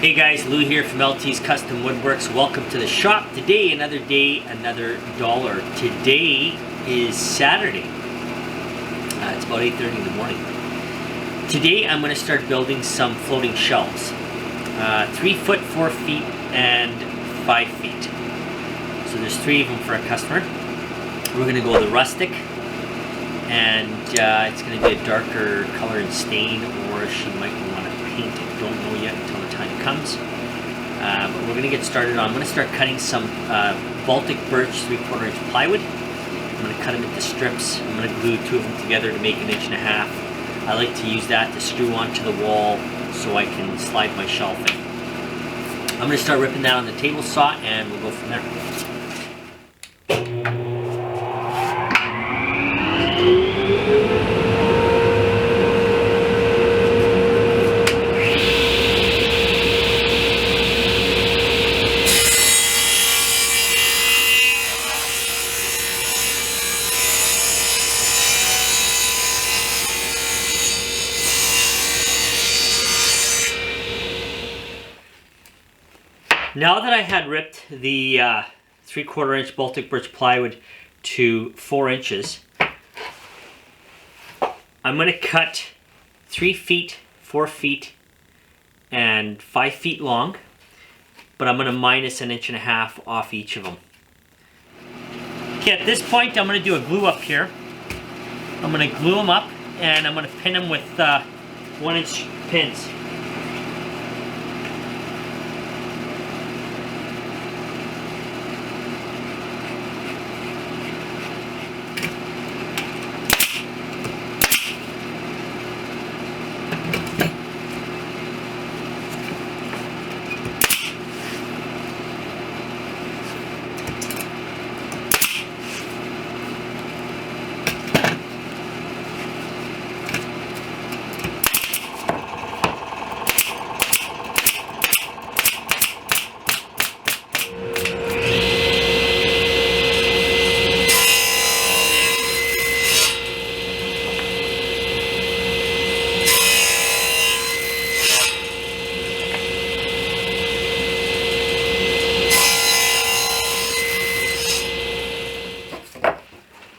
Hey guys, Lou here from LT's Custom Woodworks. Welcome to the shop. Today, another day, another dollar. Today is Saturday. It's about 8:30 in the morning. Today I'm going to start building some floating shelves. 3 foot, 4 feet, and 5 feet. So there's 3 of them for a customer. We're going to go the rustic, and it's going to be a darker color and stain, or she might want to paint it. Don't know yet until the time comes. But we're going to get started on. I'm going to start cutting some Baltic birch 3/4 inch plywood. I'm going to cut them into strips. I'm going to glue 2 of them together to make 1.5 inches. I like to use that to screw onto the wall so I can slide my shelf in. I'm going to start ripping that on the table saw and we'll go from there. Now that I had ripped the 3/4 inch Baltic birch plywood to 4 inches, I'm going to cut 3 feet, 4 feet, and 5 feet long, but I'm going to minus 1.5 inches off each of them. Okay, at this point I'm going to do a glue up here. I'm going to glue them up and I'm going to pin them with 1 inch pins.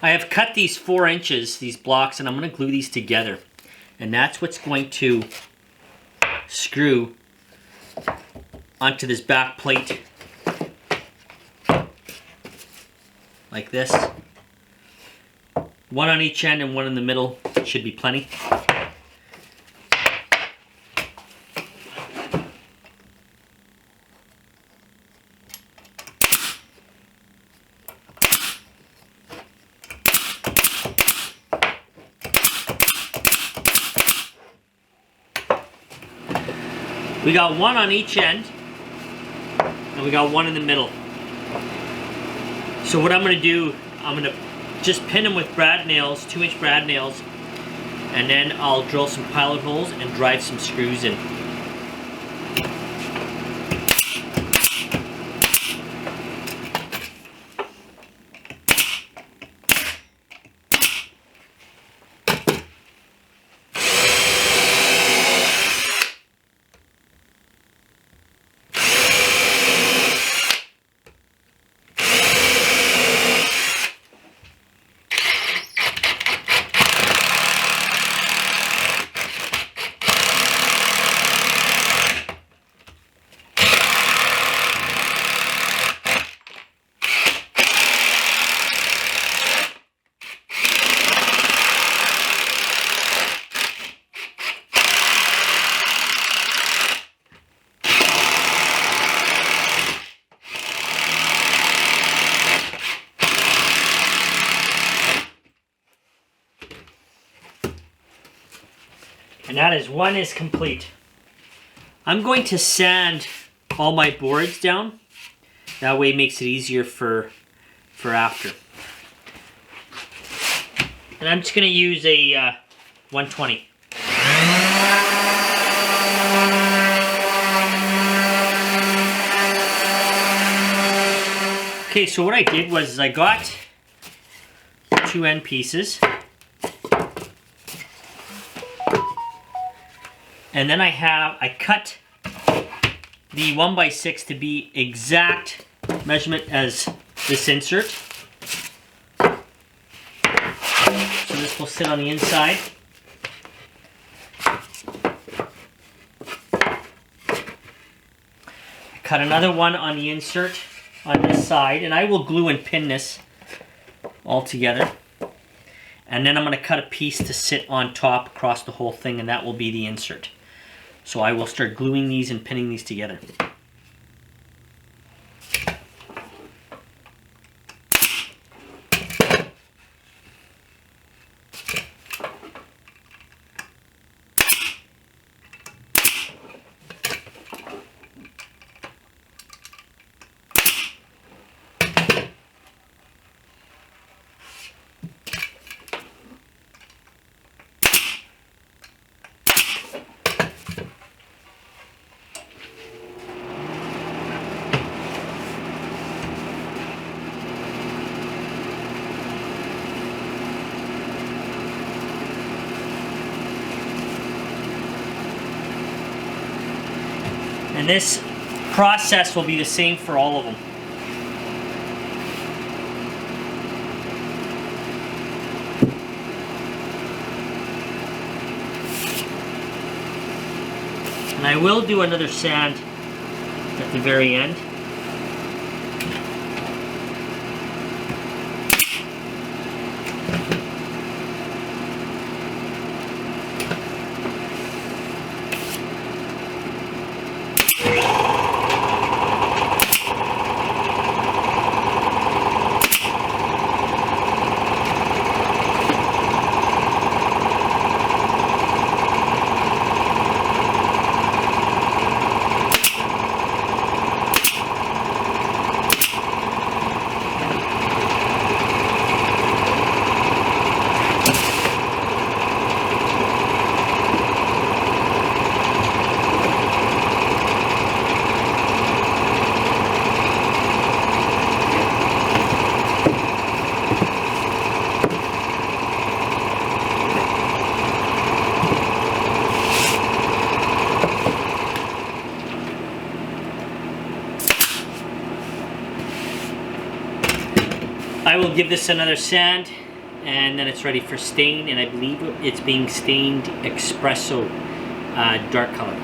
I have cut these 4 inches, these blocks, and I'm going to glue these together. And that's what's going to screw onto this back plate. Like this. 1 on each end and 1 in the middle should be plenty. We got 1 on each end, and we got 1 in the middle. So what I'm going to do, I'm going to just pin them with brad nails, 2-inch brad nails, and then I'll drill some pilot holes and drive some screws in. And that is 1 is complete. I'm going to sand all my boards down. That way it makes it easier for after. And I'm just going to use a 120. Okay, so what I did was I got 2 end pieces. And then I cut the 1x6 to be exact measurement as this insert. So this will sit on the inside. Cut another one on the insert on this side, and I will glue and pin this all together. And then I'm going to cut a piece to sit on top across the whole thing, and that will be the insert. So I will start gluing these and pinning these together. And this process will be the same for all of them. And I will do another sand at the very end. I will give this another sand, and then it's ready for stain, and I believe it's being stained expresso dark color.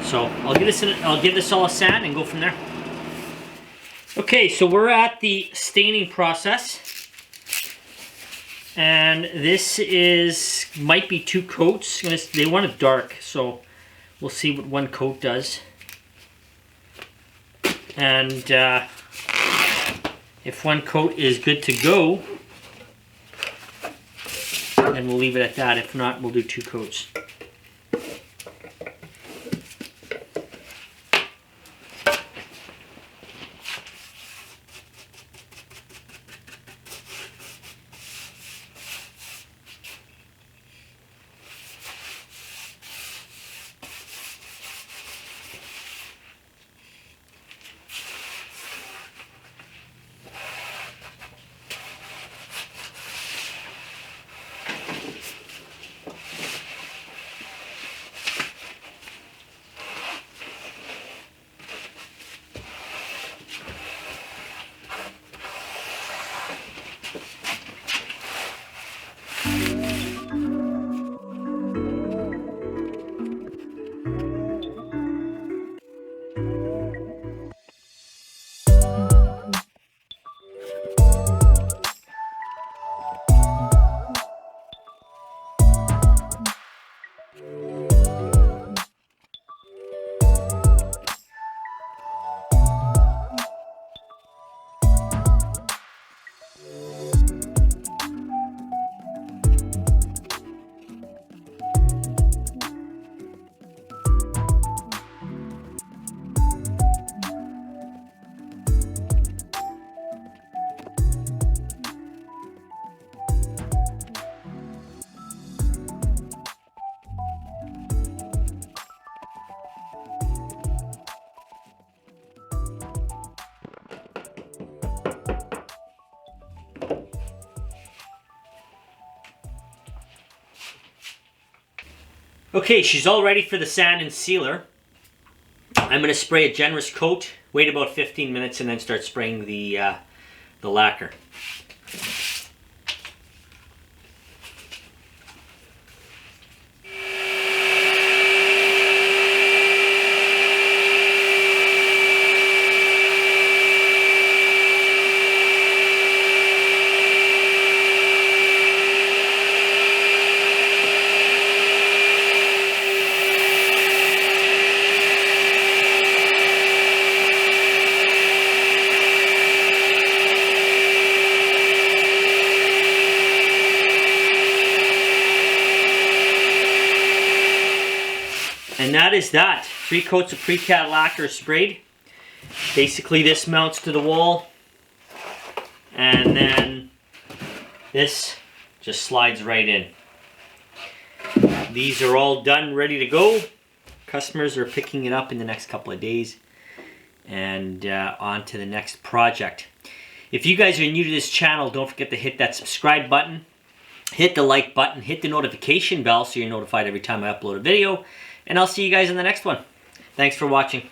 So I'll give this all a sand and go from there. Okay, so we're at the staining process, and this might be 2 coats. They want it dark, so we'll see what 1 coat does. And if 1 coat is good to go, then we'll leave it at that. If not, we'll do 2 coats. Okay, she's all ready for the sand and sealer. I'm going to spray a generous coat, wait about 15 minutes, and then start spraying the lacquer. And that is that. 3 coats of pre-cat lacquer sprayed. Basically this mounts to the wall. And then this just slides right in. These are all done, ready to go. Customers are picking it up in the next couple of days. And on to the next project. If you guys are new to this channel, don't forget to hit that subscribe button. Hit the like button. Hit the notification bell so you're notified every time I upload a video. And I'll see you guys in the next one. Thanks for watching.